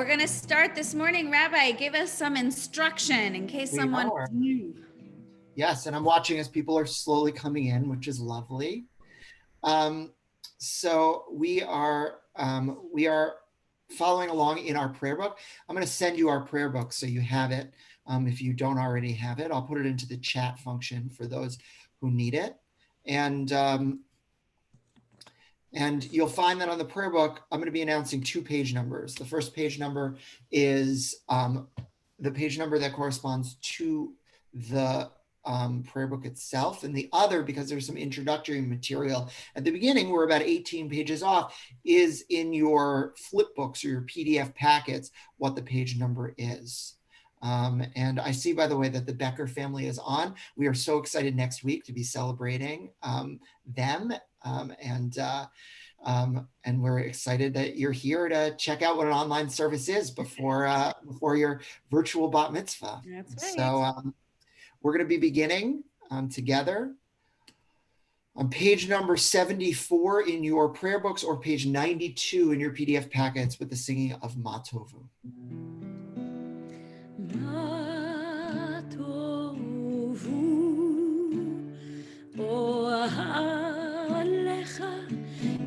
going to start this morning. Rabbi, give us some instruction in case someone is new. Yes, and I'm watching as people are slowly coming in, which is lovely. So we are following along in our prayer book. I'm going to send you our prayer book so you have it. If you don't already have it, I'll put it into the chat function for those who need it. And you'll find that on the prayer book, I'm going to be announcing 2 page numbers. The first page number is the page number that corresponds to the prayer book itself. And the other, because there's some introductory material at the beginning, we're about 18 pages off, is in your flip books or your PDF packets, what the page number is. And I see, by the way, that the Becker family is on. We are so excited next week to be celebrating them. And we're excited that you're here to check out what an online service is before your virtual bat mitzvah. That's right. So we're going to be beginning together on page number 74 in your prayer books or page 92 in your PDF packets with the singing of Ma Tovu. Ma Tovu Alecha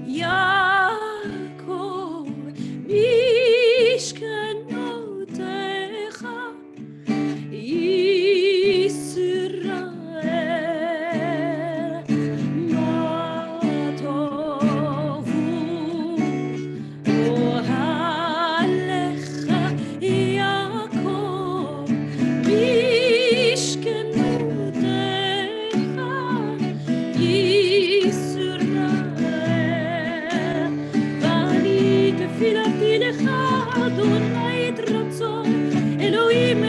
Yaakov Mishkanotecha Yisrael Ma Tovu Alecha Yaakov Mishkanotecha Yisrael Vani tefilati lecha Adonai et ratzon Elohim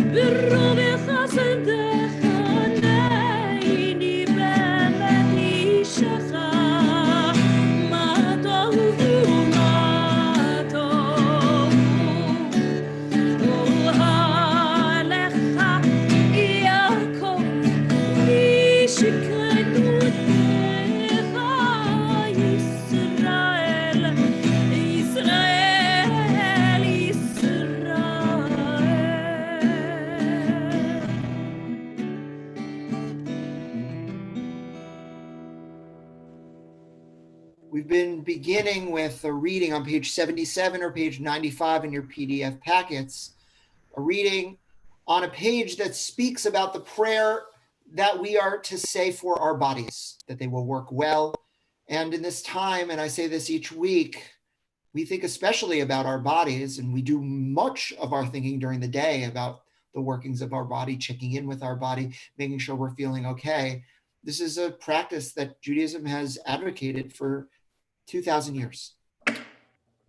ברוב חסדך נהייני באמת אישך מה טובו אוהלך יעקב משכנותך ישראל We've been beginning with a reading on page 77 or page 95 in your PDF packets, a reading on a page that speaks about the prayer that we are to say for our bodies, that they will work well. And in this time, and I say this each week, we think especially about our bodies, and we do much of our thinking during the day about the workings of our body, checking in with our body, making sure we're feeling okay. This is a practice that Judaism has advocated for 2,000 years.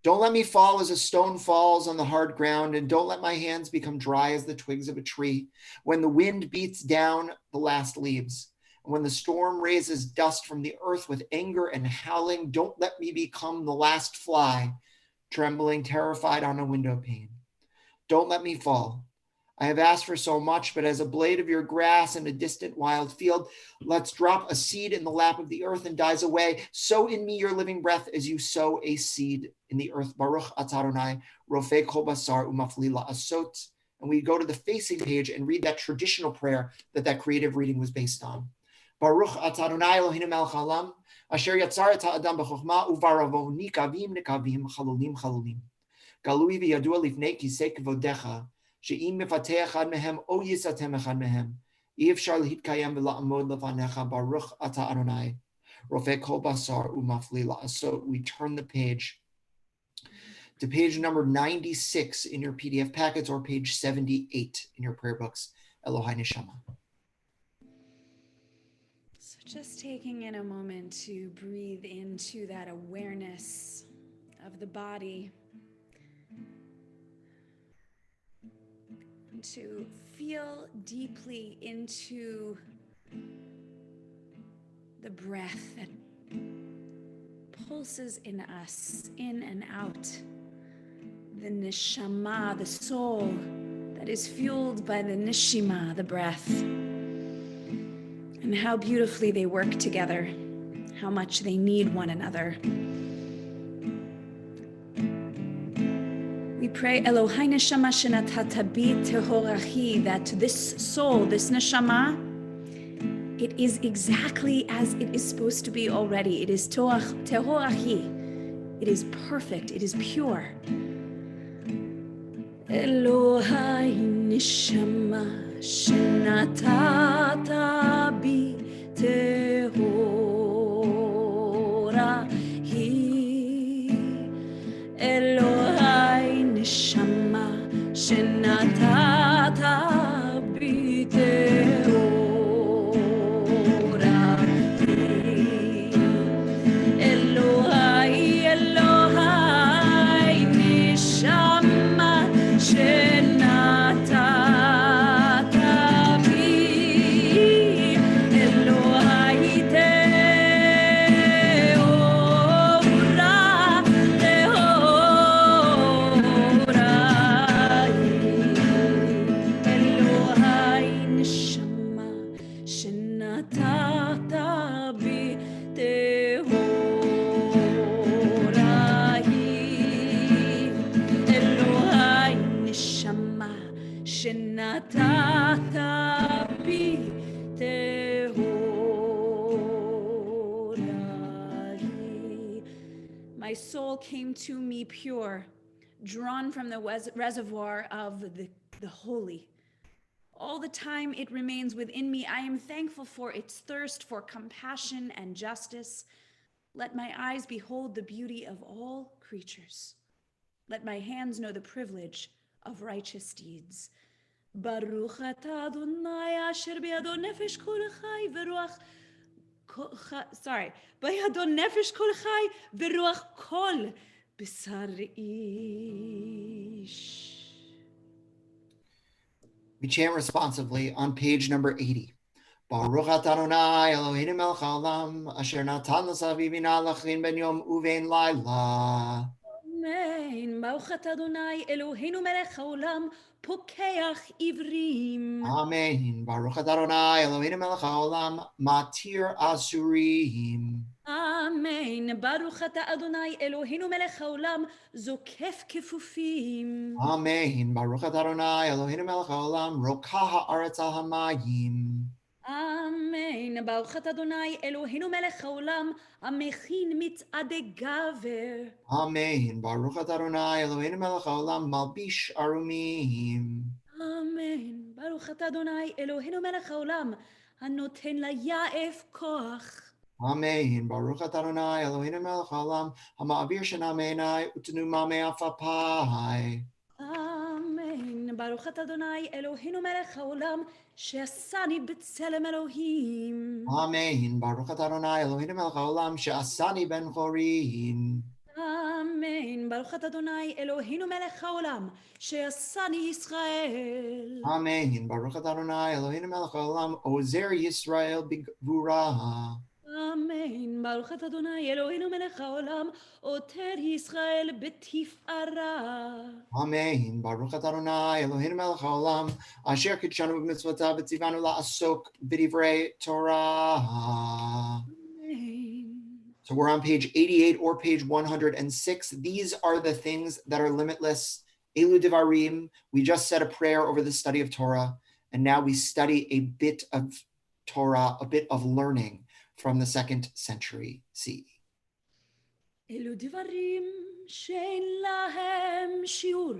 Don't let me fall as a stone falls on the hard ground, and don't let my hands become dry as the twigs of a tree. When the wind beats down the last leaves, and when the storm raises dust from the earth with anger and howling, don't let me become the last fly, trembling, terrified on a window pane. Don't let me fall. I have asked for so much, but as a blade of your grass in a distant wild field, let's drop a seed in the lap of the earth and dies away. Sow in me your living breath as you sow a seed in the earth. Baruch atah Adonai, rofei kol basar umafli la'asot. And we go to the facing page and read that traditional prayer that creative reading was based on. Baruch atah Adonai Eloheinu melech haolam, asher yatzar et ha'adam b'chokhmah uvaravo nikavim nikavim chalulim chalulim. Galui v'yadua lifnei kisei kvodecha. שאם מפתה אחד מהם או יסתם אחד מהם, אי אפשר להתקיים ולעמוד לפניך, ברוך אתה אדוני, רופא כל בשר ומפליא לעשות. We turn the page to page number 96 in your PDF packets or page 78 in your prayer books, Elohai Neshama. So just taking in a moment to breathe into that awareness of the body, to feel deeply into the breath that pulses in us, in and out. The neshama, the soul that is fueled by the neshima, the breath. And how beautifully they work together, how much they need one another. pray, Elohai neshama shenatata bi tehorahi, that this soul, this neshama, it is exactly as it is supposed to be already. It is tehorahi. It is perfect. It is pure. Elohai neshama shenatata bi tehorahi. Elohai neshama shenatata bi tehorahi. Elohai, Elohai neshama shenatata bi. Elohai Elohai neshama shenatata bi tehorahi. Elohai neshama shenatata bi tehorahi. My soul came to me pure, drawn from the reservoir of the holy. All the time it remains within me. I am thankful for its thirst for compassion and justice. Let my eyes behold the beauty of all creatures. Let my hands know the privilege of righteous deeds. Baruch atah Adonai asher biado nefesh kol chai v'ruach בידו נפש כל חי ורוח כל בשר איש. We chant responsively on page number 80. Baruch atah Adonai Eloheinu melech haolam asher natan l'saviv bina lachin ben yom uvein laila. אמן. ברוך אתה אדוני אלוהינו מלך העולם פוקח עיוורים. Amen. Baruch atah Adonai Eloheinu melech haolam matir asurim. אמן. ברוך אתה אדוני אלוהינו מלך העולם זוקף כפופים. Amen. Baruch atah Adonai Eloheinu melech haolam rokah haaretz al hamayim. אמן. ברוך אתה אדוני אלוהינו מלך העולם המכין מצעדי גבר. Amen. Baruch atah Adonai Eloheinu melech haolam malbish arumim. אמן. ברוך אתה אדוני אלוהינו מלך העולם הנותן ליעף כוח. Amen. Baruch atah Adonai Eloheinu melech haolam hama'avir shena me'enai u'tenuma me'af apai. אמן. ברוך אתה אדוני אלוהינו מלך העולם שעשני בצלם אלוהים. Amen. Baruch atah Adonai Eloheinu melech haolam she'asani ben chorin. אמן. ברוך אתה אדוני אלוהינו מלך העולם שעשני ישראל. Amen. Baruch atah Adonai Eloheinu melech haolam ozer Yisrael b'gvura. אמן. ברוך אתה אדוני אלוהינו מלך העולם עוטר ישראל בתפארה. Amen. Baruch atah Adonai Eloheinu melech haolam asher kidshanu b'mitzvotav v'tzivanu la'asok b'divrei Torah. Amen. So we're on page 88 or page 106. These are the things that are limitless. Elu Devarim. We just said a prayer over the study of Torah, and now we study a bit of Torah, a bit of learning from the 2nd century CE. אלו דברים שאין להם שיעור,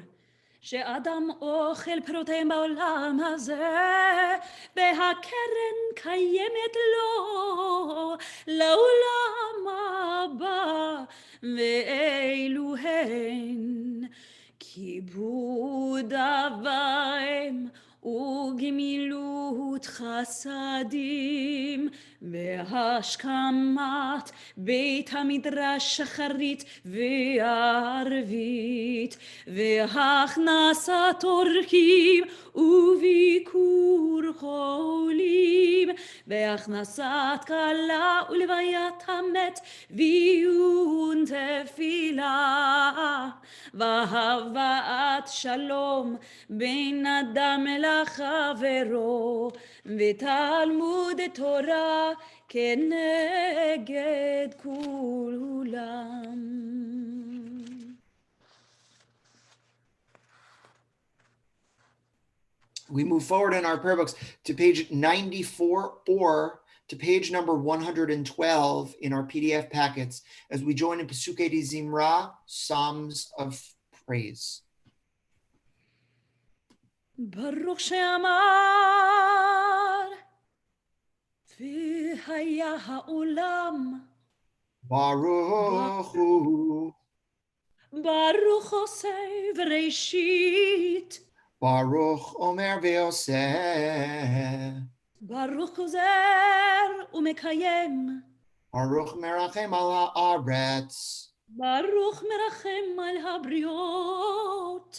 שאדם אוכל פירותיהם בעולם הזה, והקרן קיימת לו לעולם הבא, ואלו הן כיבוד אב ואם וגמילות חסדים והשכמת בית המדרש שחרית וערבית והכנסת אורחים וביקור חולים והכנסת כלה ולוויית המת ועיון תפילה והבאת שלום בין אדם לחברו ותלמוד תורה כנגד כולם. We move forward in our prayer books to page 94 or to page number 112 in our PDF packets as we join in Pesukei de Zimra, Psalms of Praise. Baruch she'amar v'haya ha'olam Baruch Hu, Baruch Hosei v'reishit Baruch Omer Ve'oseh, Baruch Ozer u'mekayem Baruch Merachem al haaretz, Baruch merachem al habriot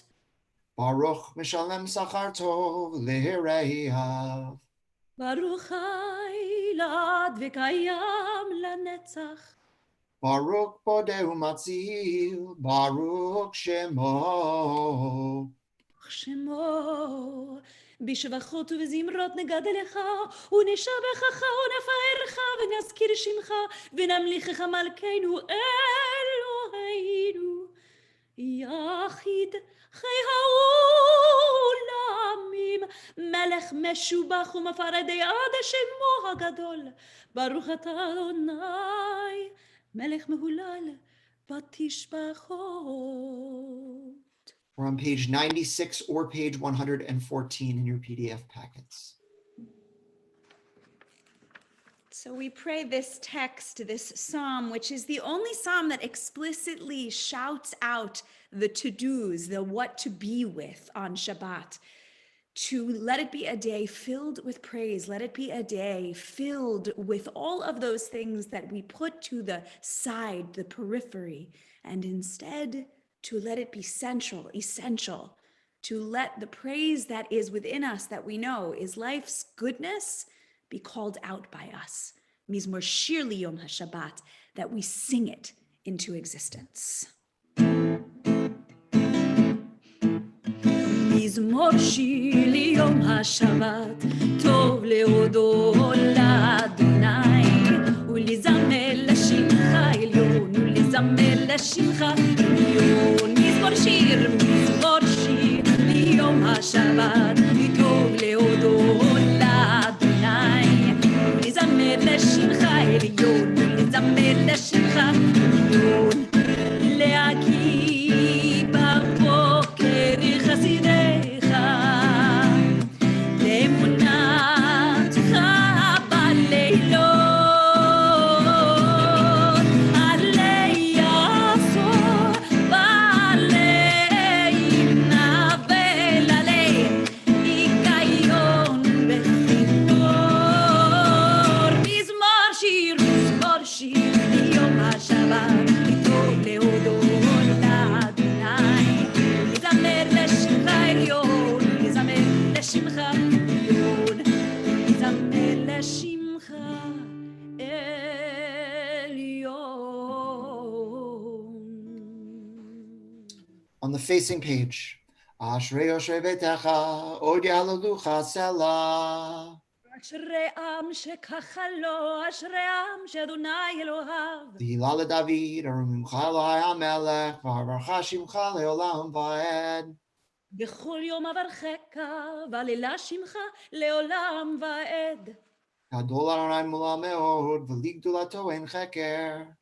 Baruch Mishalem Sachar Tov Lehireihav, Baruch Hailad v'kayam lanetzach Baruch Bodeh Umatzil, Baruch Shemo, שמו בשבחות ובזמרות נגד לך ונשבחך ונפארך ונזכיר שמך ונמליכך מלכנו אלוהינו יחיד חי העולמים מלך משובח ומפרדי עד שמו הגדול ברוך אתה אדוני מלך מהולל ותשבחו. We're on page 96 or page 114 in your PDF packets. So we pray this text, this psalm, which is the only psalm that explicitly shouts out the to-dos, the what to be with on Shabbat, to let it be a day filled with praise. Let it be a day filled with all of those things that we put to the side, the periphery, and instead to let it be central, essential, to let the praise that is within us that we know is life's goodness be called out by us. Mizmor Shir Liyom HaShabbat, that we sing it into existence. Mizmor Shir Liyom HaShabbat, Tov leodo l'Adonai, ulizamer l'shimcha elyon, ulizamer l'shimcha elyon. Mizmor Shir Liyom HaShabbat, Tov leodo l'Adonai, ulizamer l'shimcha elyon, ulizamer l'shimcha elyon. להקיא בבוקר חסידיך, לאמונתך בלילות, עלי עשור ועלי נבל עלי היגיון בכינור. מזמור שיר ליום השבת, טוב להודות לאדוני, לזמר לשמך עליון, לזמר לשמך עליון, לזמר לשמך עליון. On the facing page, Ashrei Yoshei Beitecha, Od Yahalelucha Selah. אשרי עם שככה לו, אשרי עם שאדוני אלוהיו. Tehillah LeDavid, Arumimcha Elohai HaMelech, V'harvarcha Shimcha Le'olam Va'ed. בכל יום אברכך, והללה שמך לעולם ועד. Gadol Adonai Mula Me'od, V'ligdulato Ein Cheker.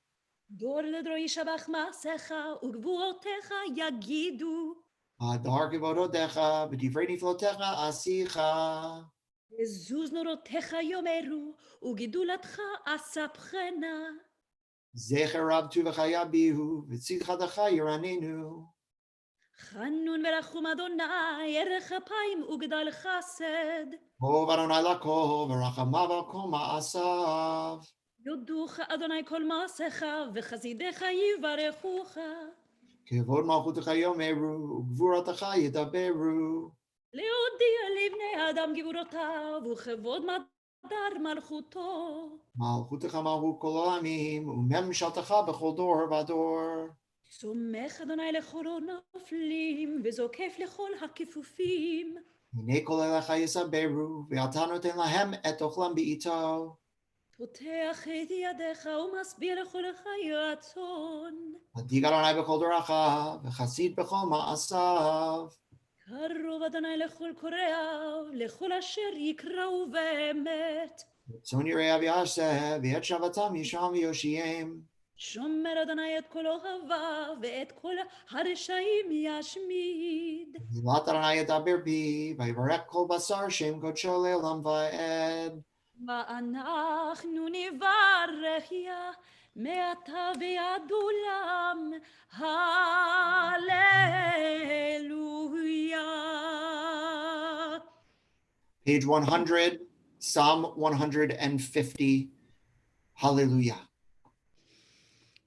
דור לדור ישבח מעשיך, וגבורותיך יגידו. Hadar Kevododecha, B'divrei Niflotecha Asicha. עזוז נורותיך יאמרו, וגידולתך אספחנה. Zecher Rab Tuvecha Yabihu, V'tzidchadecha Yiraninu. חנון ורחום אדוני, ערך אפיים וגדל חסד. Tov Adonai Lakol, V'rachamav Al Kol Ma'asav. יודוך אדוני כל מעשיך, וחסידיך יברכוך. Kevod Malchutecha Yomeru, Ugvuratecha Yedaberu. להודיע לבני האדם גבורותיו, וכבוד מדר מלכותו. Malchutecha Malchut Kol Olamim, Umemshaltecha B'chol Dor V'Dor. סומך אדוני לכל הנופלים, וזוקף לכל הכפופים. Hinei Kol Elecha Yisaberu, V'ata Noten Lahem Et Ochlam B'ito. פותח את ידיך, ומסביר לכל חיי רצון. Hadig Adonai B'chol Doracha, V'chasid B'chol Ma'asav. קרוב אדוני לכל קוראיו, לכל אשר יקראו באמת. Son Yirei Aviaseh, V'et Shavatam Yisham V'Yoshiem. שומר אדוני את כל אוהביו, ואת כל הרשעים ישמיד. V'lat Adonai Yadaber Bi, V'yivarech Kol Basar Shem Kodsho Le'olam Va'ed. ואנחנו נברך יה, מעתה ועד עולם. הללויה. Page 100, Psalm 150. Hallelujah.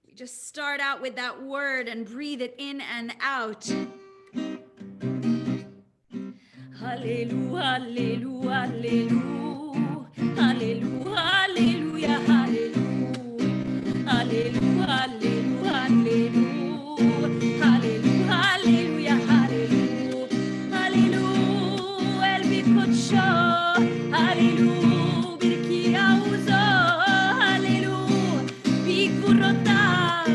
We just start out with that word and breathe it in and out. Hallelujah, hallelujah, hallelujah, hallelujah, hallelujah, hallelujah, hallelujah, hallelujah, hallelujah, hallelujah, hallelujah, El Bikodsho, hallelujah, Birkia Uzo, hallelujah, Bikurotav,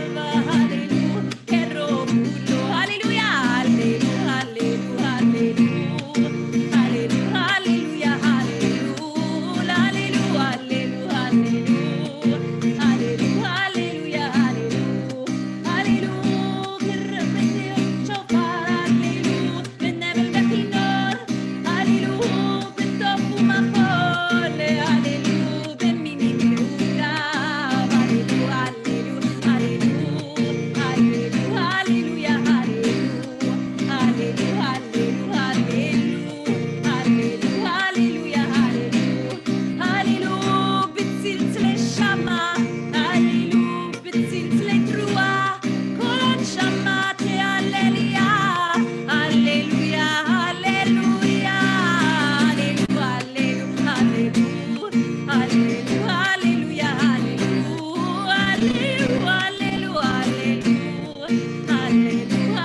hallelujah, Kerobulo, hallelujah, hallelujah,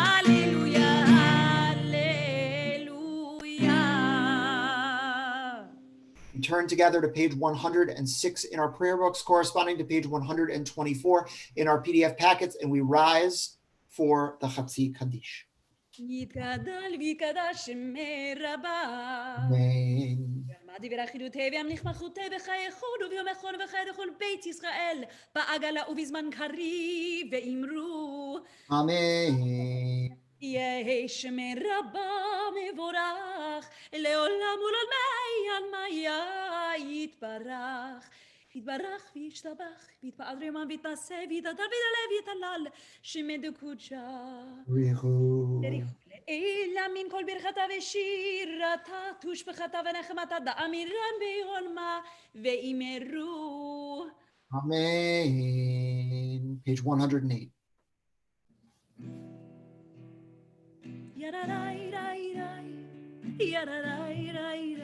hallelujah, hallelujah. We turn together to page 106 in our prayer books, corresponding to page 124 in our PDF packets, and we rise for the Chatzi Kaddish. יתגדל ויקדש שמי רבה. Amen. יעמדי ורחידותי וימליך מלכותי וחייכון וביום אחרון וחי לכל בית ישראל בעגלה ובזמן קריב ואמרו Amen. יהי שמי רבה מבורך לעולם ולעולמי עלמיה יתברך יתברך וישתבח ויתפאר ויאמן ויתנשא ויתהדר ויתעלה ויתהלל שמי דקודשה Rihu. אלא מן כל ברכתה ושירתה תושבחתה ונחמתה דאמירן בעולמה ואמרו Amen. Page 108. יררי רי רי יררי רי רי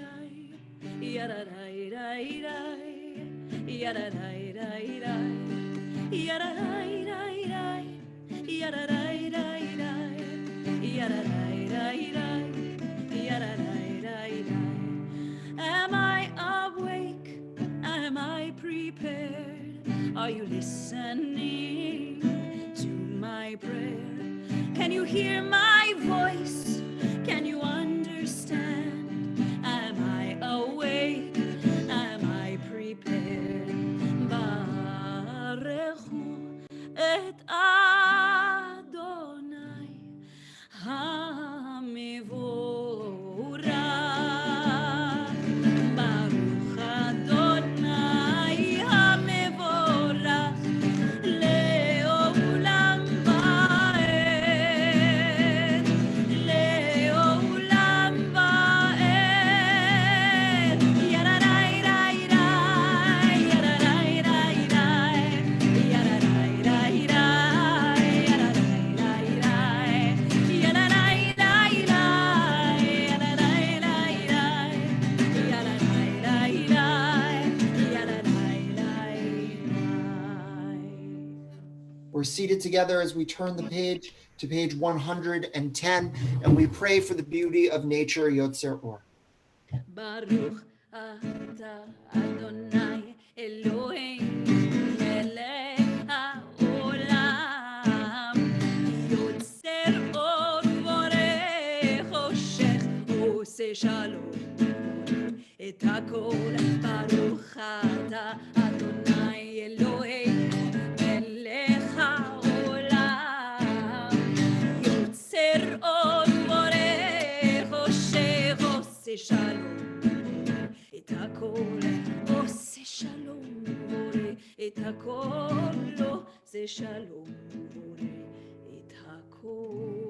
יררי רי רי יררי רי רי יררי רי רי יררי רי רי Am I awake? Am I prepared? Are you listening to my prayer? Can you hear my voice? Can you understand? Am I awake? Am I prepared? Barechu et Adonai המבורך. ברוך אדוני המבורך לעולם ועד. לעולם ועד. יררי רי רי יררי רי רי יררי רי We're seated together as we turn the page to page 110, and we pray for the beauty of nature, Yotzer Or. ברוך אתה אדוני אלוהינו מלך העולם יוצר אור ובורא חושך שלום, את הכל ברוך אתה, אדוני אלוהינו, מלך העולם, יוצר אור ובורא, חושב עושה שלום, את הכל עושה שלום ובורא, את הכל עושה שלום ובורא, את הכל.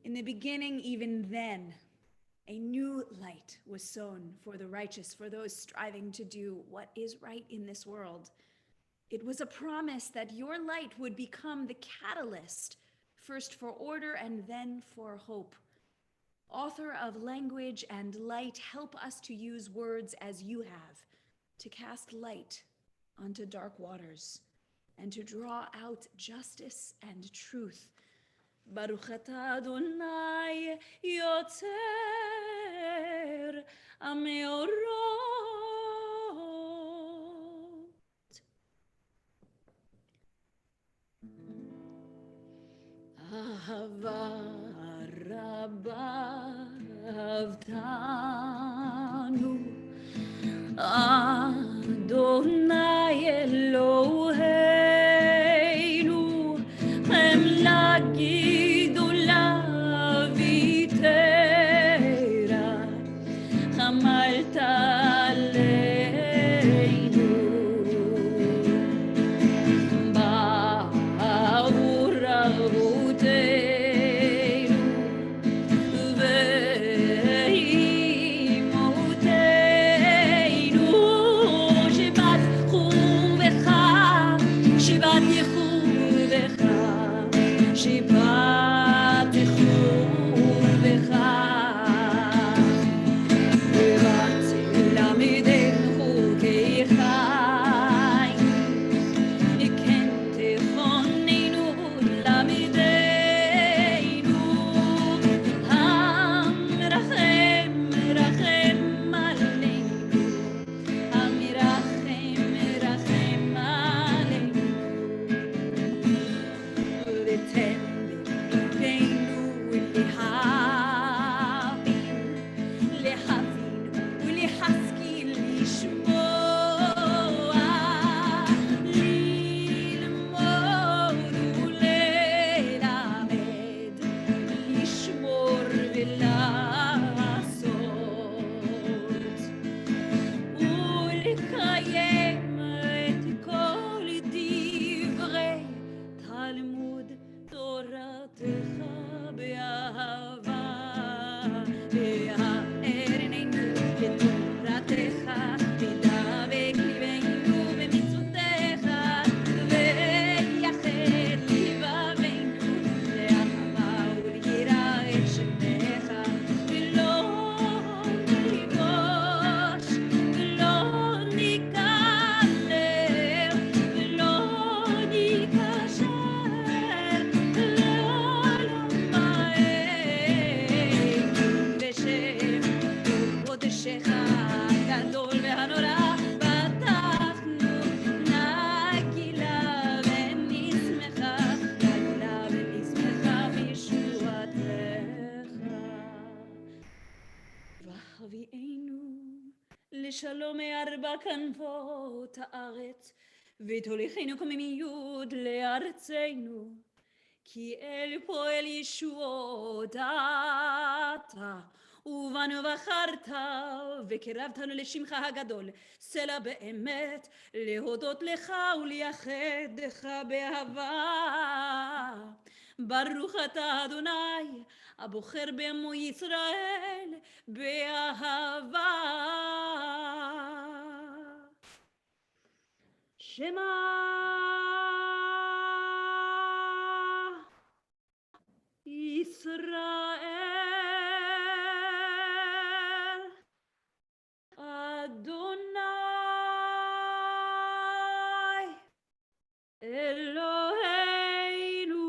In the beginning, even then, a new light was sown for the righteous, for those striving to do what is right in this world. It was a promise that your light would become the catalyst, first for order and then for hope. Author of language and light, help us to use words as you have, to cast light onto dark waters, and to draw out justice and truth. ברוך אתה אדוני יוצר המאורות. אהבה רבה אהבתנו, אדוני אלוהינו, חמלה גדולה ויתרה, חמלת עלינו, בעבור רבותינו ואימותינו, שבת חובך, שבת יחובך, שבת חובך, ובת למדנו חוקי חיים, כן תכוננו למדנו, המרחם רחם עלינו, המרחם רחם עלינו, ותן בליבנו להבין ולהשכיל לשמוע, ללמוד וללמד, לשמור ולעשות, ולקיים את כל דברי תלמוד תורתך באהבה, והאר עינינו לתורתך, ודבק ליבנו במצוותיך, ויחד לבבינו לאהבה וליראה את שמך, ולא ניגוש ולא ניכלם ולא ניכשל לעולם מענו, בשם קודשך הגדול והנורא פתחנו, נגילה ונשמחה, נגילה ונשמחה בישועתך. והביאנו לשלום מארבע כנפות הארץ, ותוליכנו קוממיות לארצנו, כי אל פועל ישועות אתה, ובנו בחרת וקרבתנו לשמך הגדול, סלע באמת להודות לך ולייחדך באהבה. ברוך אתה אדוני הבוחר בעמו ישראל באהבה. שמע ישראל, אדוני אלוהינו,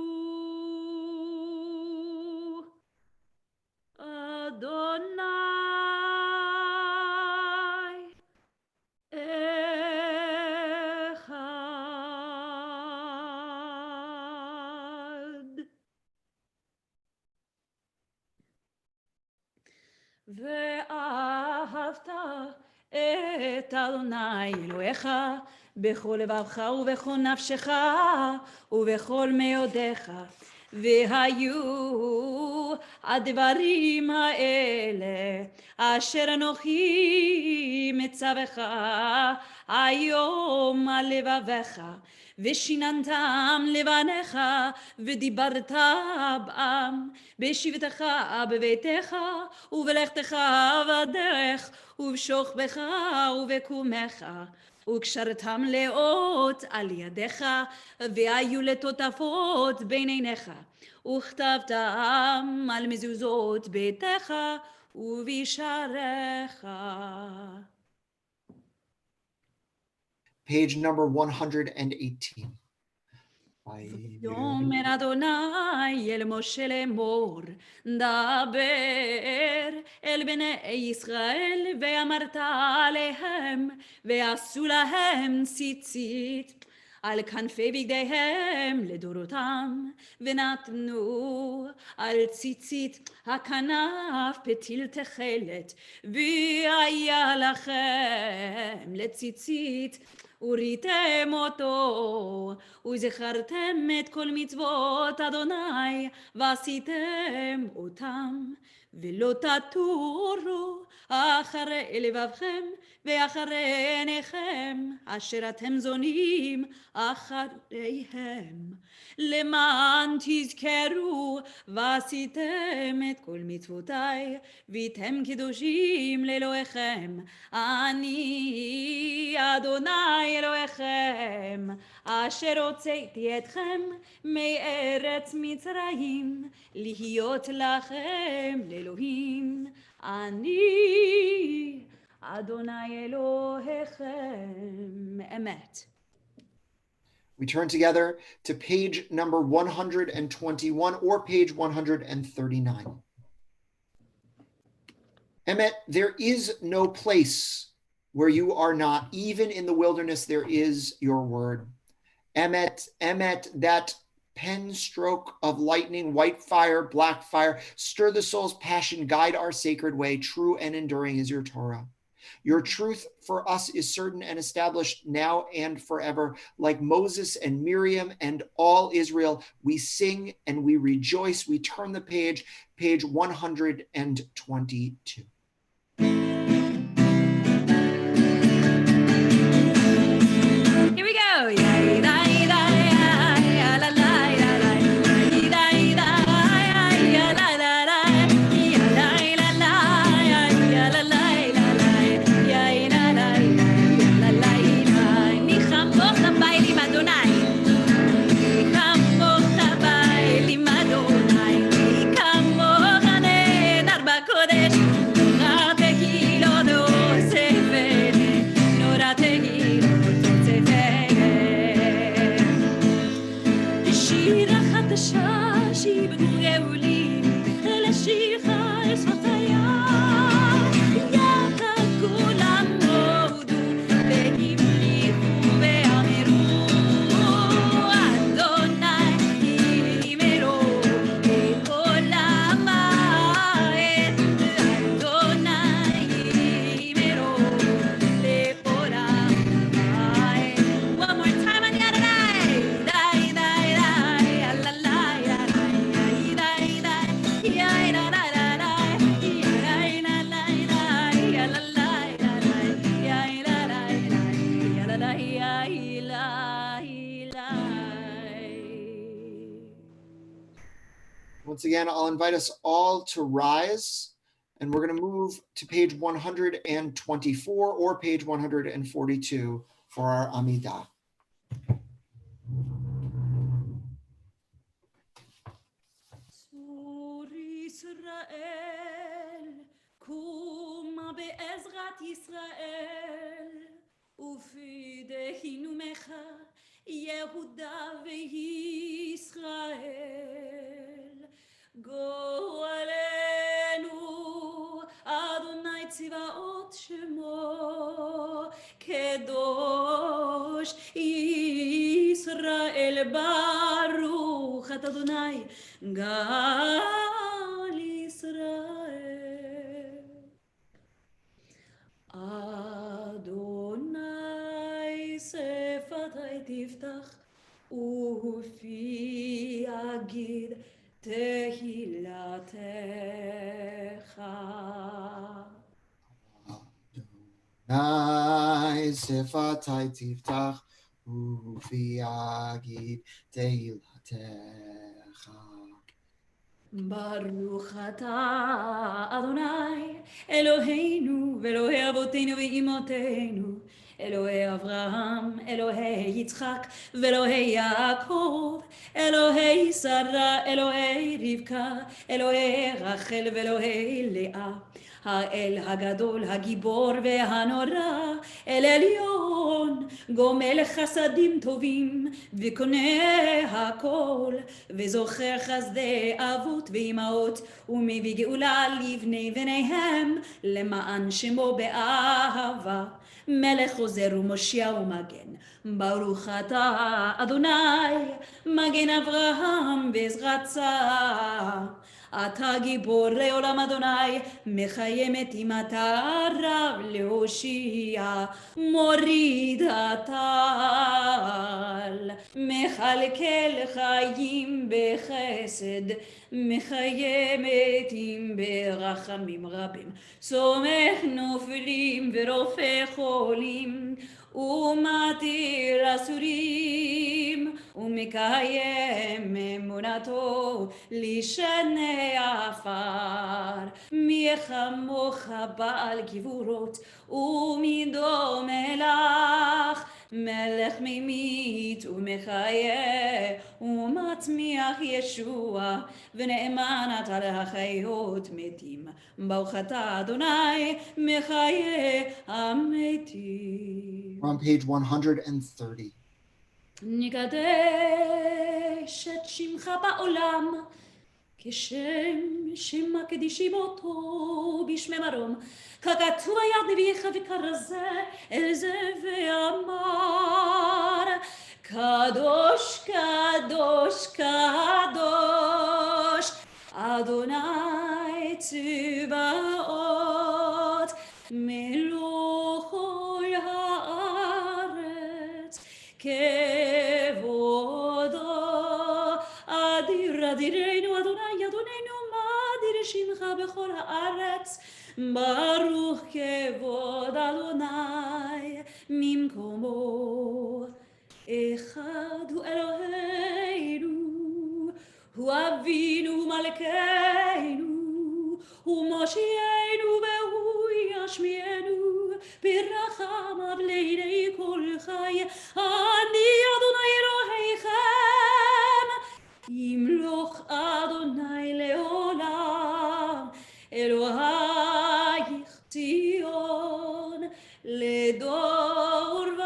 אדוני אחד. ואהבת את אדוני אלוהיך בכל לבבך ובכל נפשך ובכל מאודיך. והיו הדברים האלה אשר אנוכי מצווך היום על לבביך, ושיננתם לבניך, ודיברת בם בשבתך בביתך ובלכתך בדרך ובשוכבך ובקומך, וקשרתם לאות על ידיך, והיו לטוטפות בין עיניך, וכתבתם על מזוזות ביתך ובשעריך. Page number 118. יאמר אדוני אל משה לאמור, דבר אל בני ישראל ואמרת עליהם, ועשו להם ציצית על כנפי בגדיהם לדורותם, ונתנו על ציצית הכנף פתיל תכלת, והיה לכם לציצית וריתם אותו, וזכרתם את כל מצוות אדוני ועשיתם אותם, ולא תטורו אחרי לבבכם ואחרי עיניכם אשר אתם זונים אחריהם, למען תזכרו ועשיתם את כל מצוותיי והייתם קדושים לאלוהיכם. אני אדוני אלוהיכם אשר הוצאתי אתכם מארץ מצרים להיות לכם לאלוהים. אני אדוני אלוהיכם. אמת. We turn together to page number 121 or page 139. Emet, there is no place where you are not. Even in the wilderness, there is your word. Emet, Emet, that pen stroke of lightning, white fire, black fire, stir the soul's passion, guide our sacred way. True and enduring is your Torah. Your truth for us is certain and established now and forever. Like Moses and Miriam and all Israel, we sing and we rejoice. We turn the page, page 122. Here we go. Once again, I'll invite us all to rise, and we're going to move to page 124 or page 142 for our Amidah. קום בעזרת ישראל ופדהנו ממך יהודה וישראל. גואלנו אדוני צבאות שמו, קדוש ישראל ברוך את אדוני גל ישראל. יפתח ופי יגיד תהילתך. Adonai sefatai tiftach ufi yagid tehilatecha. ברוך אתה אדוני אלוהינו ואלוהי אבותינו ואימותינו, אלוהי אברהם, אלוהי יצחק ואלוהי יעקב, אלוהי שרה, אלוהי רבקה, אלוהי רחל ואלוהי לאה, האל הגדול, הגיבור והנורא, אל עליון, גומל חסדים טובים וקונה הכל, וזוכר חסדי אבות ואימהות, ומביא גאולה לבני בניהם, למען שמו באהבה, מלך עוזר ומושיע ומגן. ברוך אתה אדוני מגן אברהם בעזרתך. אתה גיבור לעולם אדוני, מחיה מתים אתה רב להושיע, מוריד הטל, מכלכל חיים בחסד, מחיה מתים ברחמים רבים, סומך נופלים ורופא חולים, ומתיר אסורים, ומקיים אמונתו לשני עפר. מי כמוך בעל גבורות ומי דומה לך, מלך ממית ומחיה ומצמיח ישוע, ונאמן אתה להחיות מתים. ברוך אתה אדוני מחיה המתים. We're on page 130. נקדש את שמך בעולם, כשם שמקדישים אותו בשמי מרום, ככתוב היה נביאך וכרזה אל זה ואמר, קדוש קדוש קדוש אדוני צבאות מלוך כל הארץ, כבודו אדיר אדירנו אדוני אדוננו מאדיר שמך בכל הארץ. ברוך כבוד אדוני ממקומו. אחד הוא אלוהינו, הוא אבינו ומלכנו, הוא מושיענו והוא ישמיענו ברחמיו לעיני כל חי. אני אדוני אלוהיכם, ימלוך אדוני לעולם, אלוהיך ציון לדור ודור.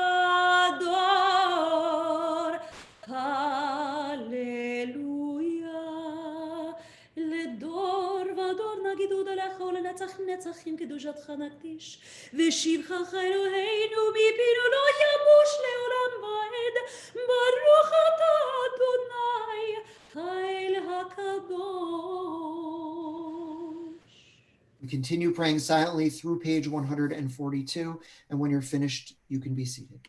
הללויה. לדור ודור נגיד עוד עליך ולנצח נצחים קדושתך נקדיש, ושבחך אלוהינו מפינו לא ימוש לעולם ועד. ברוך אתה אדוני האל הקדוש. We continue praying silently through page 142, and when you're finished, you can be seated.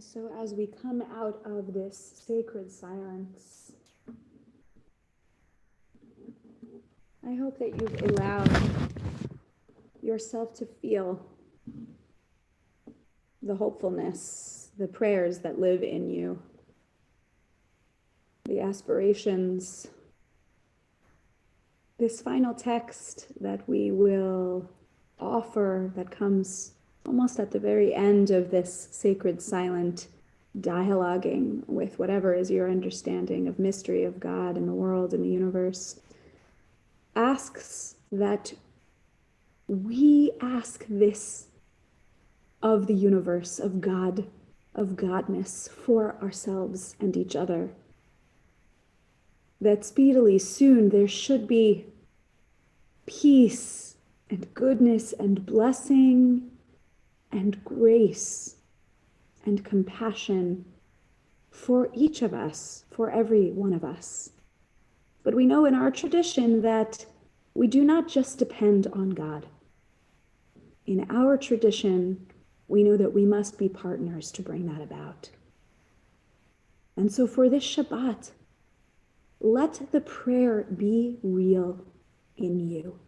And so as we come out of this sacred silence, I hope that you've allowed yourself to feel the hopefulness, the prayers that live in you, the aspirations. This final text that we will offer, that comes almost at the very end of this sacred silent dialoguing with whatever is your understanding of mystery of God and the world and the universe, asks that we ask this of the universe, of God, of Godness for ourselves and each other. That speedily, soon, there should be peace and goodness and blessing and grace and compassion for each of us, for every one of us. But we know in our tradition that we do not just depend on God. In our tradition, we know that we must be partners to bring that about. And so for this Shabbat, let the prayer be real in you,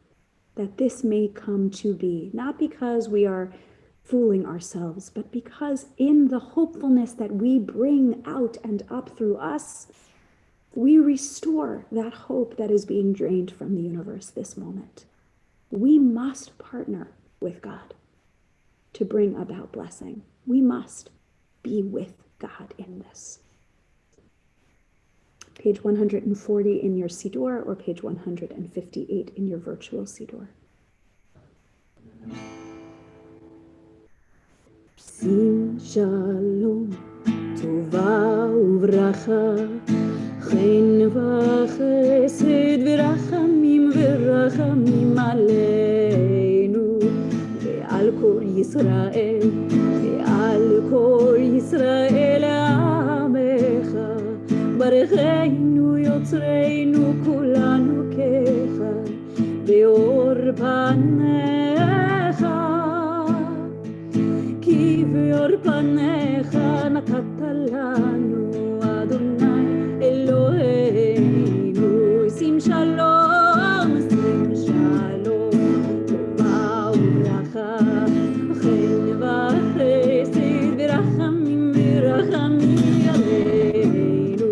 that this may come to be, not because we are fooling ourselves, but because in the hopefulness that we bring out and up through us, we restore that hope that is being drained from the universe this moment. We must partner with God to bring about blessing. We must be with God in this. Page 140 in your Siddur, or page 158 in your virtual Siddur. Sim shalom, tova uvracha, chen v'chesed v'rachamim v'rachamim aleinu, ve'al kol Yisrael, ve'al kol Yisrael amecha, barecheinu yotzreinu kulanu kechad, beor panecha. כי באור פניך נתת לנו, אדוני אלוהינו, שים שלום, שים שלום, טובה וברכה, חן וחסד ורחמים ורחמים עלינו,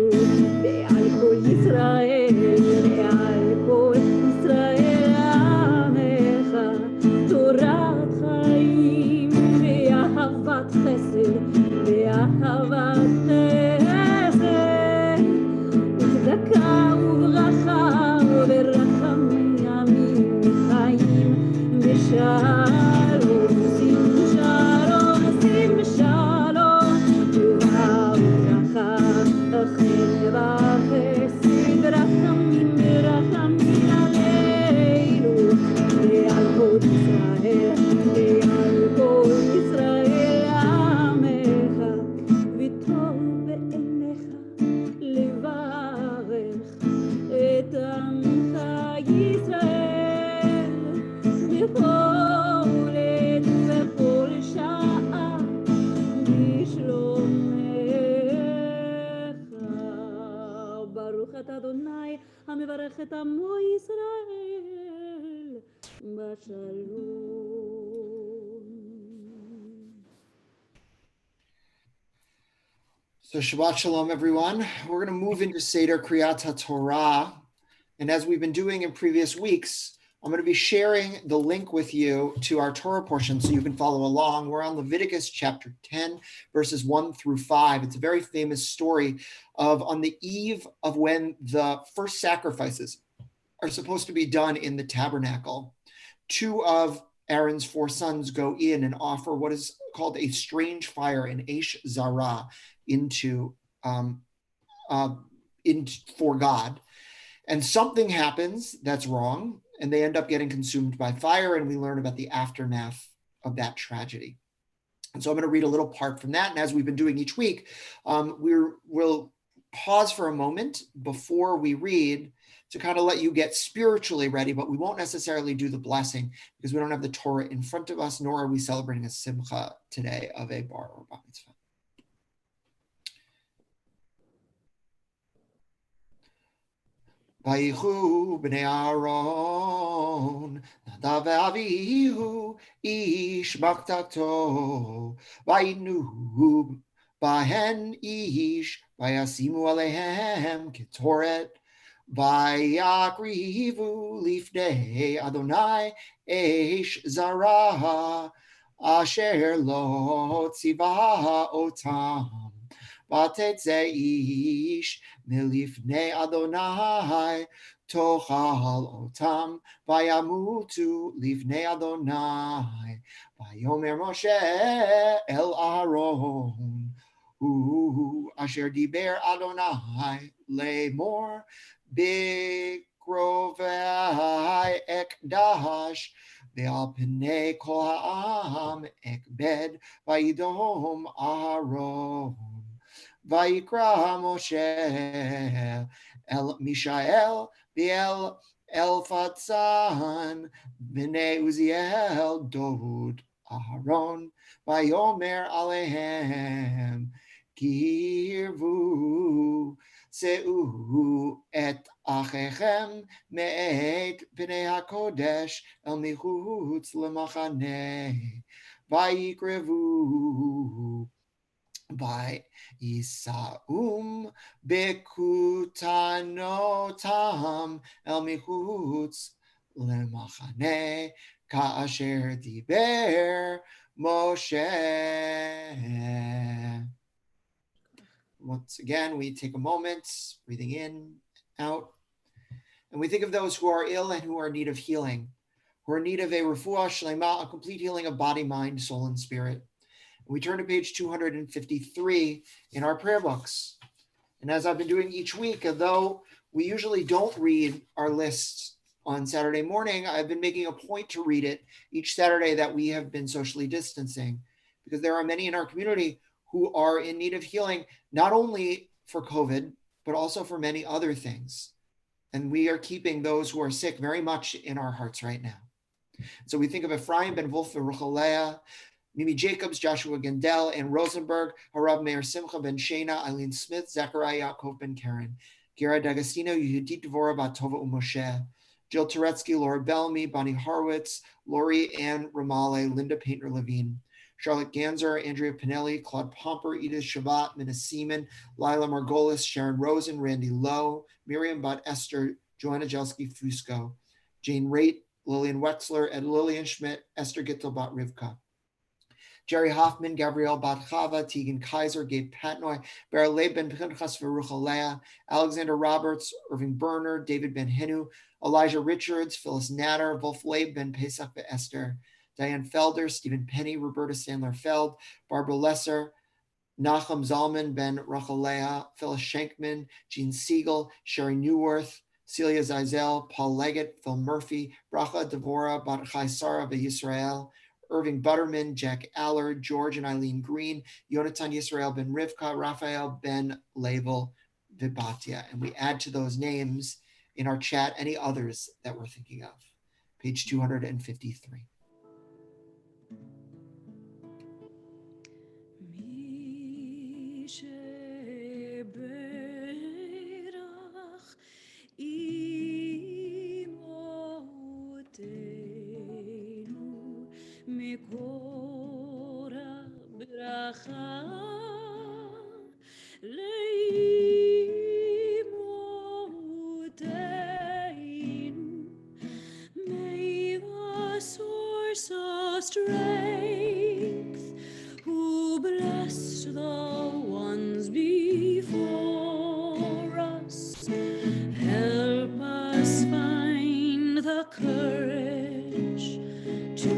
ועל כל ישראל, ועל כל ישראל עמך, תורת חיים ואהבת חסד, ואהבת חסד, וצדקה וברכה ורחמים מחיים ושלום, שים שלום, שים שלום, טובה וברכה, חן וחסד ורחמים ורחמים עלינו, ועל כל ישראל, ועל כל ישראל עמך, וטוב בעיניך לברך את עמך ישראל בכל עת ובכל שעה בשלומך. ברוך אתה אדוני המברך את עמו ישראל בשלום. So Shabbat Shalom, everyone. We're going to move into Seder Kriyat HaTorah. And as we've been doing in previous weeks, I'm going to be sharing the link with you to our Torah portion so you can follow along. We're on Leviticus chapter 10, verses 1 through 5. It's a very famous story of on the eve of when the first sacrifices are supposed to be done in the tabernacle. Two of Aaron's four sons go in and offer what is called a strange fire, an Eish Zarah, for God. And something happens that's wrong, and they end up getting consumed by fire, and we learn about the aftermath of that tragedy. And so I'm going to read a little part from that, and as we've been doing each week, we'll pause for a moment before we read to kind of let you get spiritually ready, but we won't necessarily do the blessing because we don't have the Torah in front of us, nor are we celebrating a simcha today of a bar or bat mitzvah. Vayichu b'nei Aaron, Nadav ve'avihu, ish baktato, vayinu bahen ish, vayasimu alehem ketoret, vayakrivu lifnei Adonai eish zara, asher lo tziva otam, vatetze ish milifnei Adonai, tochal otam, vayamutu lifnei Adonai, vayomer Moshe el Aaron, asher diber Adonai lemor bikrovei ekdash, ve'al pnei kol ha'am ekbed, vayidom Aaron. Vayikra Moshe el Mishael v'el Elfatzan b'nei Uziel Dod Aharon vayomer alehem kirvu se'u et achechem me'et b'nei hakodesh el michutz lemachaneh vayikrevu by Isaum Bekutanotam El Michutz Lemachane Kaasher Diber Moshe. Once again, we take a moment, breathing in, out, and we think of those who are ill and who are in need of healing, who are in need of a refuah shlema, a complete healing of body, mind, soul, and spirit. We turn to page 253 in our prayer books. And as I've been doing each week, although we usually don't read our list on Saturday morning, I've been making a point to read it each Saturday that we have been socially distancing, because there are many in our community who are in need of healing, not only for COVID, but also for many other things. And we are keeping those who are sick very much in our hearts right now. So we think of Ephraim ben Wolf Ruchalea, Mimi Jacobs, Joshua Gendel, Ann Rosenberg, Harav Meir Simcha ben Shana, Eileen Smith, Zechariah Yaakov ben Karen, Gira D'Agostino, Yehudit Dvorah Batova Umoshe, Jill Turetsky, Laura Bellamy, Bonnie Harwitz, Lori Ann Ramale, Linda Painter Levine, Charlotte Ganzer, Andrea Pinelli, Claude Pomper, Edith Shabbat, Minna Seaman, Lila Margolis, Sharon Rosen, Randy Lowe, Miriam Bott Esther, Joanna Jelski Fusco, Jane Raitt, Lillian Wexler, Ed Lillian Schmidt, Esther Gittelbot Rivka, Jerry Hoffman, Gabrielle Batchava, Tegan Kaiser, Gabe Patnoy, Beryl Leben, Pinchas Veruchalea, Alexander Roberts, Irving Berner, David Ben Hinu, Elijah Richards, Phyllis Natter, Wolf Leib Ben Pesach Esther, Diane Felder, Stephen Penny, Roberta Sandler Feld, Barbara Lesser, Nachum Zalman Ben Rachalea, Phyllis Shankman, Gene Siegel, Sherry Newworth, Celia Zizel, Paul Leggett, Phil Murphy, Bracha Devora, Bat Chai Sarah Yisrael, Irving Butterman, Jack Allard, George and Eileen Green, Yonatan Yisrael Ben Rivka, Raphael Ben Label, Vibatia. And we add to those names in our chat any others that we're thinking of. Page 253. May the source of strength, who blessed the ones before us, help us find the courage to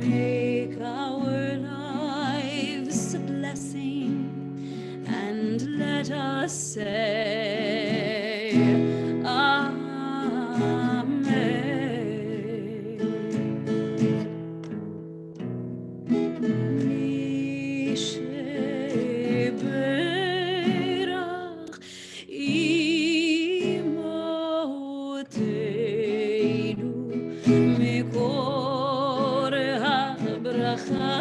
make our lives a blessing, and let us say, Amen. Mishe berach imoteinu mikor habracha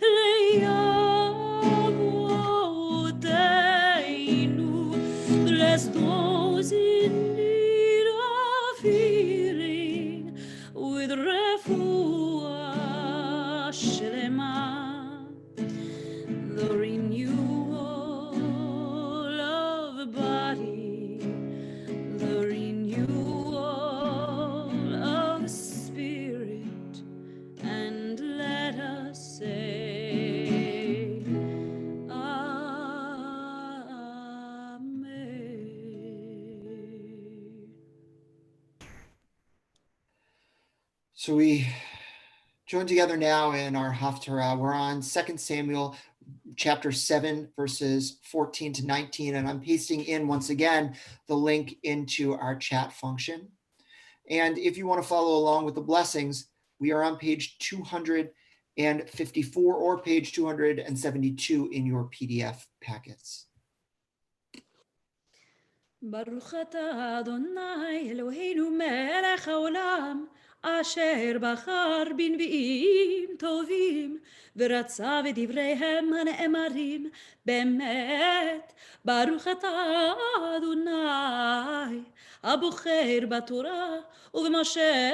leyavoteinu. Bless those So we join together now in our Haftarah. We're on 2 Samuel chapter 7, verses 14 to 19, and I'm pasting in once again the link into our chat function. And if you want to follow along with the blessings, we are on page 254 or page 272 in your PDF packets. ברוך אתה אדוני אלוהינו מלך העולם אשר בחר בנביאים טובים ורצה בדבריהם הנאמרים באמת ברוך אתה אדוני הבוחר בתורה ובמשה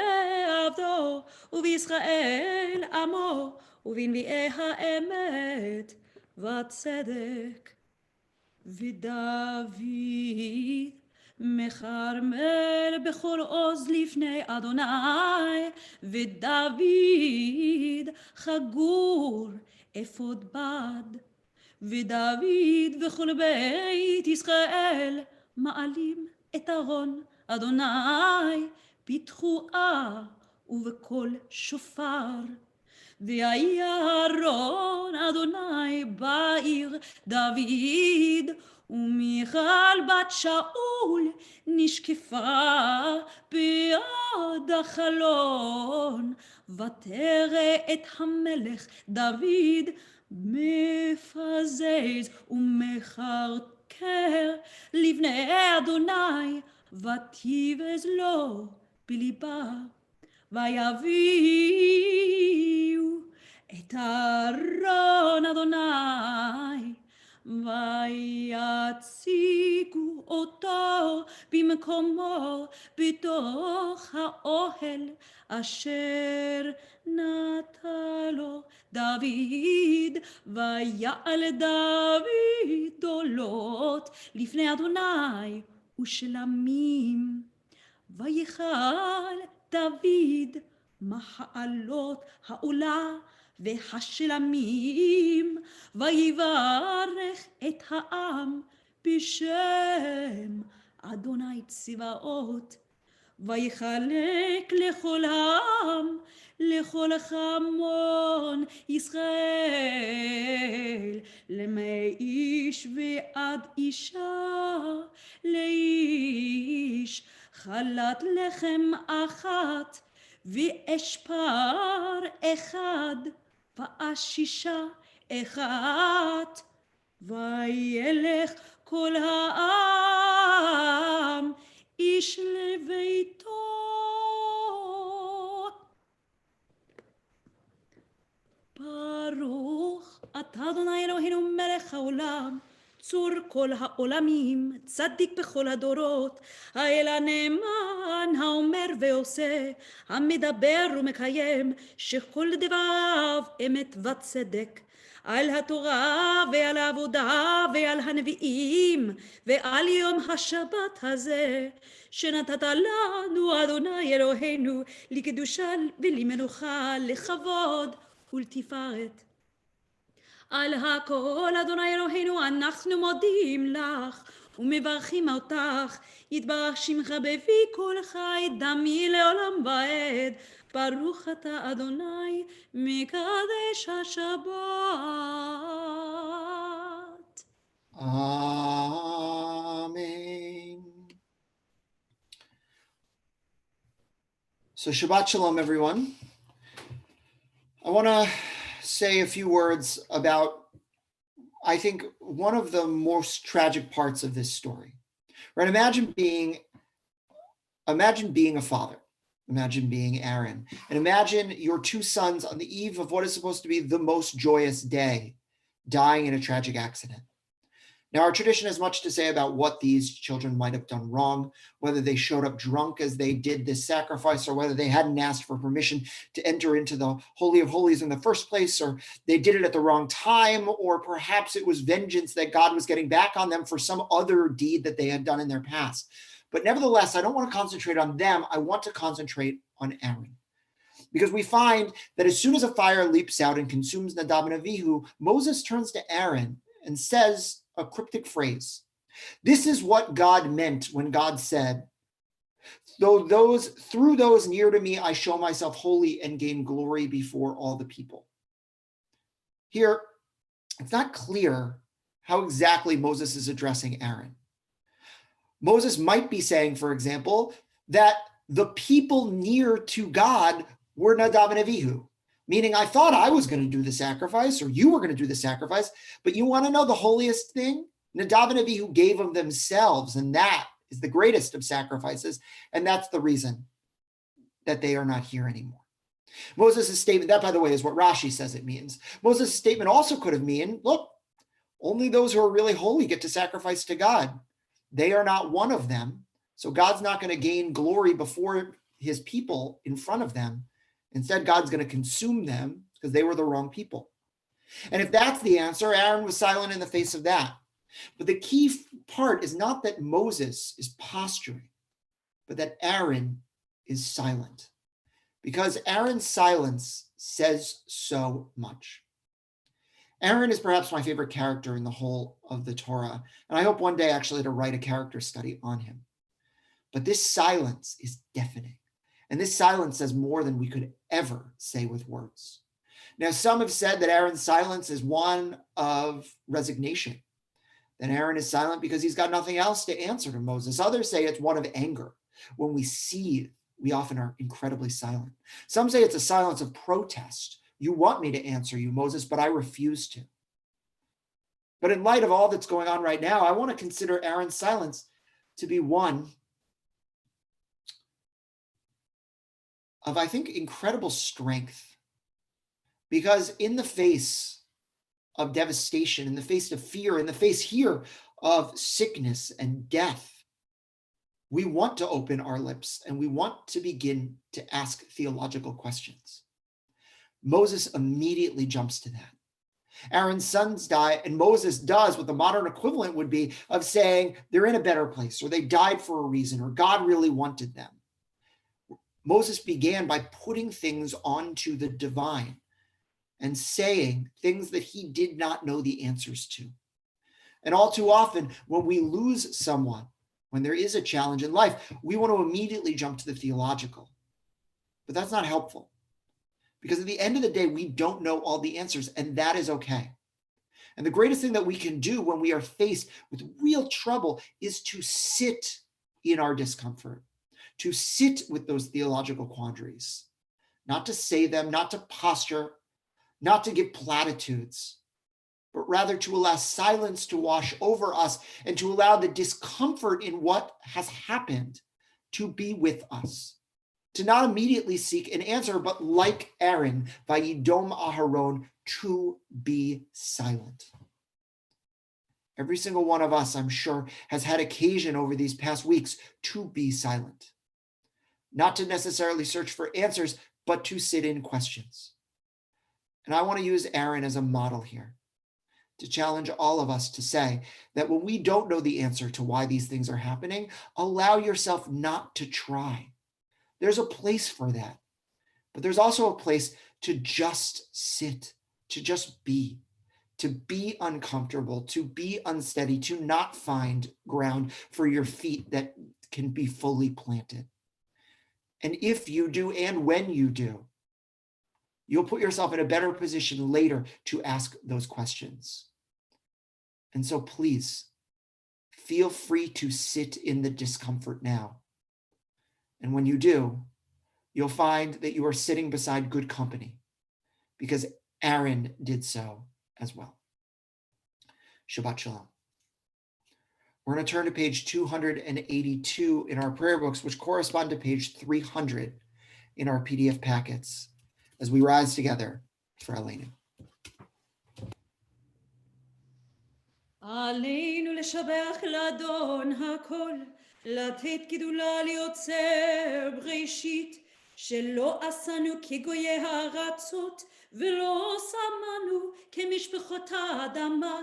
עבדו ובישראל עמו ובנביאי האמת והצדק ודוד מחרמל בכל עוז לפני אדוני ודוד חגור אפוד בד ודוד וכל בית ישראל מעלים את ארון אדוני בתרועה ובקול שופר והיה ארון אדוני בעיר דוד ומיכל בת שאול נשקפה ביד החלון ותראה את המלך דוד מפזז ומחרקר לבני אדוני ותיבז לו בליבה ויביאו את ארון אדוני ויציגו אותו במקומו בתוך האוהל אשר נטע לו דוד ויעל דוד עולות לפני אדוני ושלמים ויכל דוד מחלות העולה והשלמים ויברך את העם בשם אדוני צבאות ויחלק לכל העם לכל חמון ישראל למאיש ועד אישה לאיש חלת לחם אחת ואשפר אחד ואשישה אחת וילך כל העם איש לביתו. ברוך אתה אדוני אלוהינו מלך העולם צור כל העולמים צדיק בכל הדורות האל הנאמן האומר ועושה המדבר ומקיים שכל דבריו אמת וצדק על התורה ועל העבודה ועל הנביאים ועל יום השבת הזה שנתת לנו אדוני אלוהינו לקדושה ולמנוחה לכבוד ולתפארת. על הכל אדוני אלוהינו אנחנו מודים לך ומברכים אותך יתברך שמך בפי כל חי דמי לעולם ועד ברוך אתה אדוני מקדש השבת. Amen. So Shabbat Shalom, everyone. I want to say a few words about, I think, one of the most tragic parts of this story. Right? Imagine being a father. Imagine being Aaron. And imagine your two sons on the eve of what is supposed to be the most joyous day, dying in a tragic accident. Now, our tradition has much to say about what these children might have done wrong, whether they showed up drunk as they did this sacrifice, or whether they hadn't asked for permission to enter into the Holy of Holies in the first place, or they did it at the wrong time, or perhaps it was vengeance that God was getting back on them for some other deed that they had done in their past. But nevertheless, I don't want to concentrate on them. I want to concentrate on Aaron. Because we find that as soon as a fire leaps out and consumes Nadab and Avihu, Moses turns to Aaron and says a cryptic phrase. This is what God meant when God said, Through those near to me, I show myself holy and gain glory before all the people. Here, it's not clear how exactly Moses is addressing Aaron. Moses might be saying, for example, that the people near to God were Nadav and Avihu, meaning I thought I was going to do the sacrifice, or you were going to do the sacrifice, but you want to know the holiest thing? Nadav and Avihu gave them themselves, and that is the greatest of sacrifices, and that's the reason that they are not here anymore. Moses' statement, that by the way is what Rashi says it means. Moses' statement also could have mean, look, only those who are really holy get to sacrifice to God. They are not one of them, so God's not going to gain glory before his people in front of them. Instead, God's going to consume them because they were the wrong people. And if that's the answer, Aaron was silent in the face of that. But the key part is not that Moses is posturing, but that Aaron is silent. Because Aaron's silence says so much. Aaron is perhaps my favorite character in the whole of the Torah, and I hope one day actually to write a character study on him. But this silence is deafening, and this silence says more than we could ever say with words. Now, some have said that Aaron's silence is one of resignation, that Aaron is silent because he's got nothing else to answer to Moses. Others say it's one of anger. When we see, we often are incredibly silent. Some say it's a silence of protest. You want me to answer you, Moses, but I refuse to. But in light of all that's going on right now, I want to consider Aaron's silence to be one of, I think, incredible strength. Because in the face of devastation, in the face of fear, in the face here of sickness and death, we want to open our lips and we want to begin to ask theological questions. Moses immediately jumps to that. Aaron's sons die, and Moses does what the modern equivalent would be of saying they're in a better place, or they died for a reason, or God really wanted them. Moses began by putting things onto the divine and saying things that he did not know the answers to. And all too often, when we lose someone, when there is a challenge in life, we want to immediately jump to the theological. But that's not helpful. Because at the end of the day, we don't know all the answers, and that is okay. And the greatest thing that we can do when we are faced with real trouble is to sit in our discomfort, to sit with those theological quandaries, not to say them, not to posture, not to give platitudes, but rather to allow silence to wash over us and to allow the discomfort in what has happened to be with us. To not immediately seek an answer, but like Aaron, Vayidom Aharon, to be silent. Every single one of us, I'm sure, has had occasion over these past weeks to be silent. Not to necessarily search for answers, but to sit in questions. And I want to use Aaron as a model here, to challenge all of us to say that when we don't know the answer to why these things are happening, allow yourself not to try. There's a place for that. But there's also a place to just sit, to just be, to be uncomfortable, to be unsteady, to not find ground for your feet that can be fully planted. And if you do, and when you do, you'll put yourself in a better position later to ask those questions. And so please, feel free to sit in the discomfort now. And when you do, you'll find that you are sitting beside good company, because Aaron did so as well. Shabbat Shalom. We're going to turn to page 282 in our prayer books, which correspond to page 300 in our PDF packets, as we rise together for Aleinu. עלינו לשבח לאדון הכל, לתת גדולה ליוצר בראשית, שלא עשנו כגויי הארצות, ולא שמנו כמשפחות האדמה,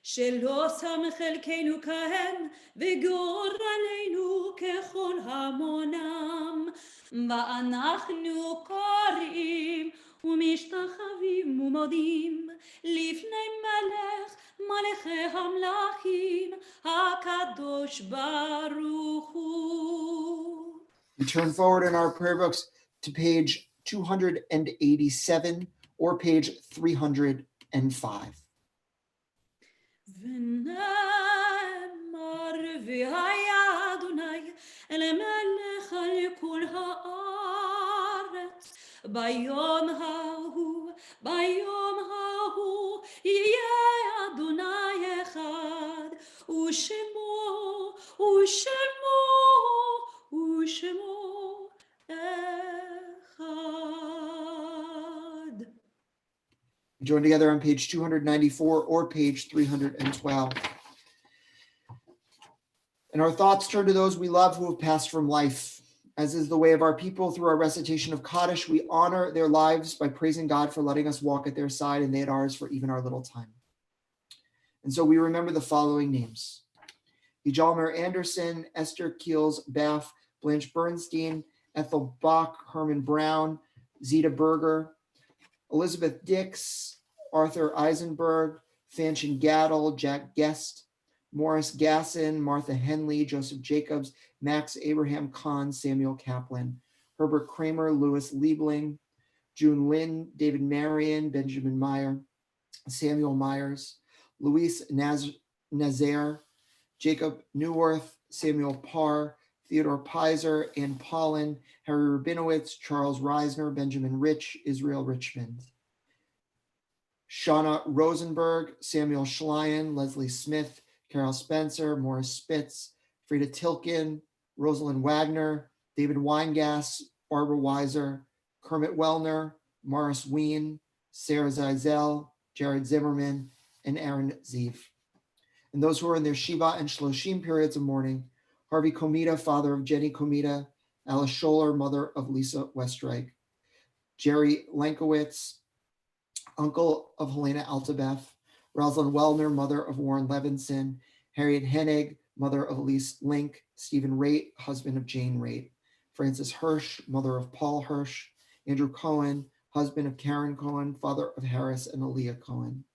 שלא שם חלקנו כהם, וגורלנו ככל המונם. ואנחנו קוראים ומשתחווים ומודים לפני מלך מלכי המלכים הקדוש ברוך הוא. We turn forward in our prayer books to page 287 or page 305. ונאמר והיה אדוני אל מלך על כל הארץ ביום ההוא יהיה אדוני אחד ושמו אחד. We join together on page 294 or page 312. And our thoughts turn to those we love who have passed from life. As is the way of our people, through our recitation of Kaddish, we honor their lives by praising God for letting us walk at their side and they at ours for even our little time. And so we remember the following names: Ijalmer Anderson, Esther Keels Baff, Blanche Bernstein, Ethel Bach, Herman Brown, Zita Berger, Elizabeth Dix, Arthur Eisenberg, Fanchon Gattel, Jack Guest, Morris Gasson, Martha Henley, Joseph Jacobs, Max Abraham Kahn, Samuel Kaplan, Herbert Kramer, Louis Liebling, June Lin, David Marion, Benjamin Meyer, Samuel Myers, Luis Nazaire, Jacob Neuwirth, Samuel Parr, Theodore Pizer, Ann Paulin, Harry Rabinowitz, Charles Reisner, Benjamin Rich, Israel Richmond, Shauna Rosenberg, Samuel Schleien, Leslie Smith, Carol Spencer, Morris Spitz, Frida Tilkin, Rosalind Wagner, David Weingass, Barbara Weiser, Kermit Wellner, Morris Ween, Sarah Zeisel, Jared Zimmerman, and Aaron Zeev. And those who are in their Shiva and Shloshim periods of mourning: Harvey Komita, father of Jenny Komita, Alice Scholler, mother of Lisa Westreich, Jerry Lankowitz, uncle of Helena Altabeth, Rosalind Wellner, mother of Warren Levinson, Harriet Hennig, mother of Elise Link, Stephen Raitt, husband of Jane Raitt, Frances Hirsch, mother of Paul Hirsch, Andrew Cohen, husband of Karen Cohen, father of Harris and Aaliyah Cohen,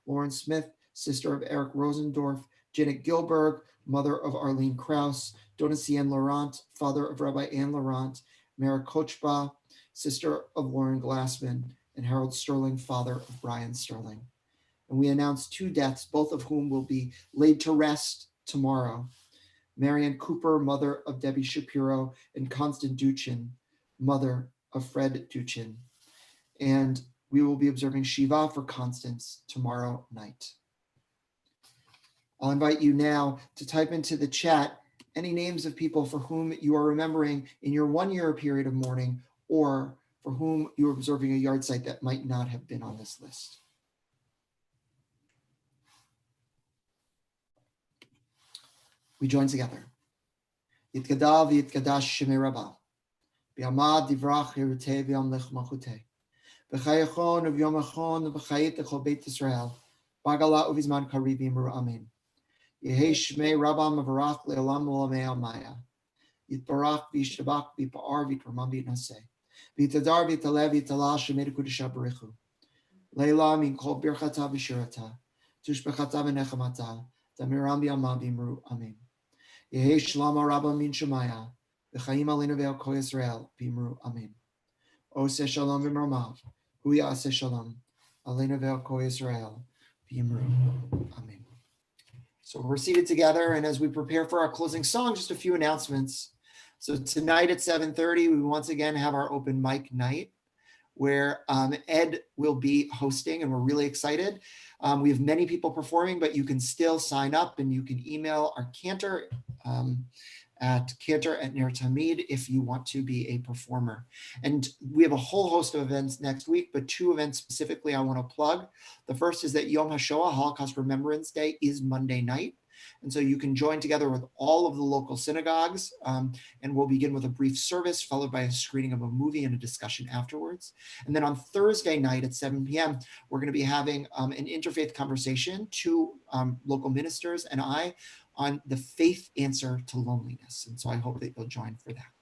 Lauren Smith, sister of Eric Rosendorf, Janet Gilberg, mother of Arlene Krauss, Donatien Laurent, father of Rabbi Ann Laurent, Mara Kochba, sister of Lauren Glassman, and Harold Sterling, father of Brian Sterling. And we announce 2 deaths, both of whom will be laid to rest tomorrow: Marianne Cooper, mother of Debbie Shapiro, and Constance Duchin, mother of Fred Duchin. And we will be observing Shiva for Constance tomorrow night. I'll invite you now to type into the chat any names of people for whom you are remembering in your 1-year period of mourning, or for whom you are observing a yard site that might not have been on this list. We join together. Yitkada v'yitkadash shemei Rabbah. B'yamad divrach yerutei v'yamlech malchutei. B'chayachon u'v'yomachon u'b'chayit echol Beit Yisrael. B'agala u'vizman kariv yimru amen. Yehei shmei Rabbah mavarach le'olam olamei almaya. Yitbarach v'yishtabach v'yipa'ar v'yitramam v'yitnaseh. V'yitadar v'yitaleh v'yitalal shemei dekudesha b'richu. Leila min kol birchata v'shirata. Tushbechata v'nechamata. Damiram b'yamah v'yimru amen. Yehei shalom Rabbah min shemaya. V'chaim aleinu ve'al kol Yisrael v'yimru amen. Oseh shalom v'mramav. Hu ya'aseh shalom. Aleinu ve'al kol Yisrael v'yimru amen. So we're seated together, and as we prepare for our closing song, just a few announcements. So tonight at 7:30, we once again have our open mic night, where Ed will be hosting, and we're really excited. We have many people performing, but you can still sign up, and you can email our cantor at cantor@ner-tamid if you want to be a performer. And we have a whole host of events next week, but 2 events specifically I want to plug. The first is that Yom HaShoah, Holocaust Remembrance Day, is Monday night. And so you can join together with all of the local synagogues, and we'll begin with a brief service followed by a screening of a movie and a discussion afterwards. And then on Thursday night at 7 p.m., we're going to be having an interfaith conversation, 2 local ministers and I, on the faith answer to loneliness. And so I hope that you'll join for that.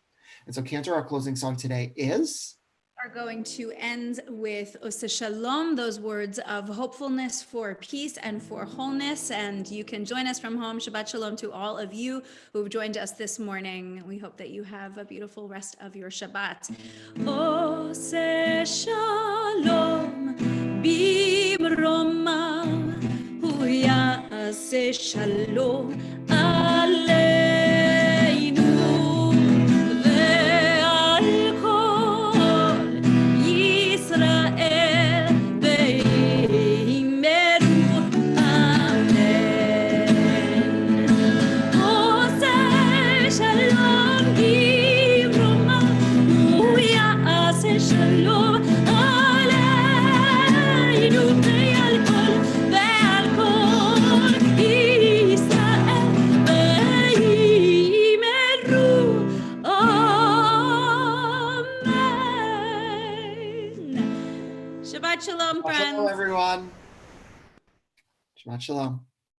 And so Cantor, our closing song today is are going to end with Ose Shalom, those words of hopefulness for peace and for wholeness. And you can join us from home. Shabbat Shalom to all of you who've joined us this morning. We hope that you have a beautiful rest of your Shabbat. Ose Shalom bimroma, hu ya'aseh shalom aleinu. Shabbat Shalom, Shabbat shalom, friends. everyone. Shabbat shalom.